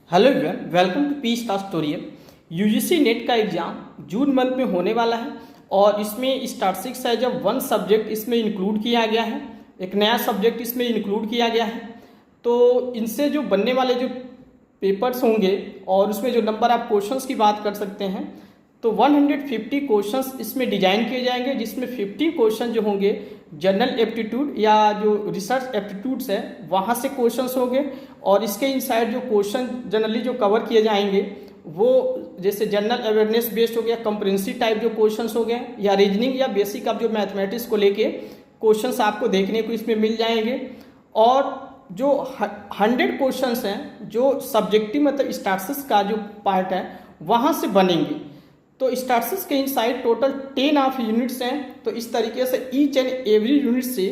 Hello everyone, welcome to P star tutorial. UGC NET का exam June month में होने वाला है और इसमें स्टैटिस्टिक्स है जब वन सब्जेक्ट इसमें इंक्लूड किया गया है, एक नया सब्जेक्ट इसमें इंक्लूड किया गया है। तो इनसे जो बनने वाले जो पेपर्स होंगे और उसमें जो नंबर ऑफ क्वेश्चंस की बात कर सकते हैं तो 150 क्वेश्चंस इसमें डिजाइन किए जाएंगे, जिसमें 50 क्वेश्चन जो होंगे जनरल एप्टीट्यूड या जो रिसर्च एप्टीट्यूड्स है वहाँ से क्वेश्चंस होंगे। और इसके इनसाइड जो क्वेश्चन जनरली जो कवर किए जाएंगे वो जैसे जनरल अवेयरनेस बेस्ड हो गया, कंप्रेहेंसिव टाइप जो क्वेश्चंस हो गए, या रीजनिंग या बेसिक आप जो मैथमेटिक्स को लेके क्वेश्चंस आपको देखने को इसमें मिल जाएंगे। और जो 100 क्वेश्चंस हैं जो सब्जेक्टिव मतलब स्टैटिस्टिक्स का जो पार्ट है वहाँ से बनेंगे। तो स्टैटिस्टिक्स के इनसाइड टोटल 10 ऑफ यूनिट्स हैं, तो इस तरीके से ईच एंड एवरी यूनिट से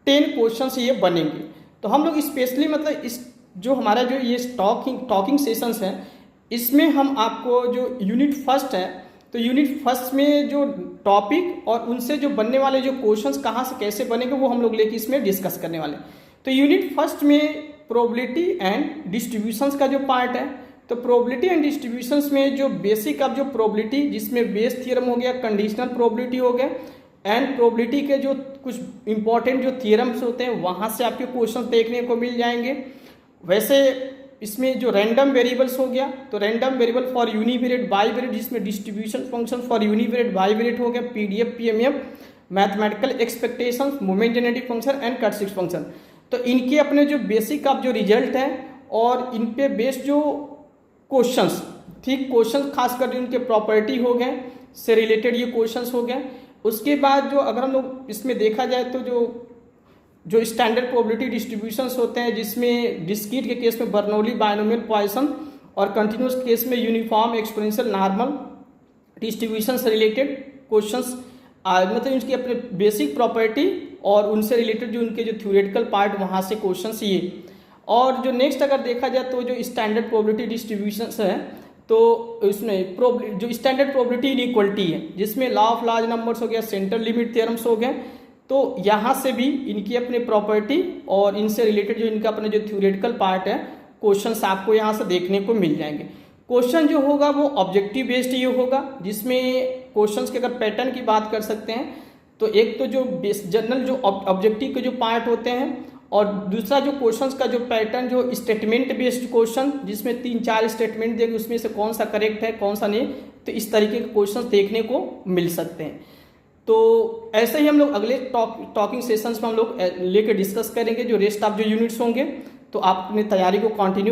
10 क्वेश्चंस ये बनेंगे। तो हम लोग स्पेशली मतलब इस जो हमारा जो ये टॉकिंग सेशंस हैं इसमें हम आपको जो यूनिट फर्स्ट है तो यूनिट फर्स्ट में जो टॉपिक और उनसे जो बनने वाले जो क्वेश्चंस कहाँ से कैसे बनेंगे वो हम लोग लेके इसमें डिस्कस करने वाले। तो यूनिट फर्स्ट में प्रोबेबिलिटी एंड डिस्ट्रीब्यूशंस का जो पार्ट है, तो प्रोबेबिलिटी एंड डिस्ट्रीब्यूशंस में जो बेसिक अब जो प्रोबेबिलिटी जिसमें बेस थ्योरम हो गया, कंडीशनल प्रोबेबिलिटी हो गया एंड प्रोबेबिलिटी के जो कुछ इंपॉर्टेंट जो थियरम्स होते हैं वहाँ से आपके क्वेश्चन देखने को मिल जाएंगे। वैसे इसमें जो रैंडम वेरिएबल्स हो गया तो random variable for univariate bivariate जिसमें distribution function for univariate bivariate हो गया, PDF PMF, mathematical expectations, moment generating function and Cartesian function. तो इनके अपने जो बेसिक अब जो रिजल्ट है और इन पे बेस्ड जो क्वेश्चंस, ठीक क्वेश्चंस खासकर इनके प्रॉपर्टी हो गए से रिलेटेड ये क्वेश्चंस हो गए। उसके बाद जो अगर हम लोग इसमें देखा जाए तो जो स्टैंडर्ड प्रोबेबिलिटी डिस्ट्रीब्यूशंस होते हैं जिसमें डिस्क्रीट के केस में बर्नौली, बायनोमियल, पॉइसन और कंटिन्यूस केस में यूनिफॉर्म, एक्सपोनेंशियल, नॉर्मल डिस्ट्रीब्यूशन से रिलेटेड क्वेश्चंस मतलब इनकी अपने बेसिक प्रॉपर्टी और उनसे रिलेटेड जो उनके जो थ्योरेटिकल पार्ट वहाँ से क्वेश्चंस ये। और जो नेक्स्ट अगर देखा जाए तो जो स्टैंडर्ड प्रोबेबिलिटी डिस्ट्रीब्यूशंस है तो इसमें जो स्टैंडर्ड प्रोबेबिलिटी इनइक्वलिटी है जिसमें लॉ ऑफ लार्ज नंबर्स हो गया, सेंट्रल लिमिट थ्योरम्स हो गए, तो यहाँ से भी इनकी अपने प्रॉपर्टी और इनसे रिलेटेड जो इनका अपने जो थ्योरेटिकल पार्ट है क्वेश्चंस आपको यहाँ से देखने को मिल जाएंगे। क्वेश्चन जो होगा वो ऑब्जेक्टिव बेस्ड ही होगा, जिसमें क्वेश्चंस के अगर पैटर्न की बात कर सकते हैं तो एक तो जो जनरल जो ऑब्जेक्टिव के जो पार्ट होते हैं और दूसरा जो क्वेश्चंस का जो पैटर्न जो स्टेटमेंट बेस्ड क्वेश्चन जिसमें 3-4 स्टेटमेंट देंगे उसमें से कौन सा करेक्ट है कौन सा नहीं, तो इस तरीके के क्वेश्चंस देखने को मिल सकते हैं। तो ऐसे ही हम लोग अगले टॉकिंग सेशंस में हम लोग लेकर डिस्कस करेंगे जो रेस्ट ऑफ जो यूनिट्स होंगे। तो आप अपनी तैयारी को कंटिन्यू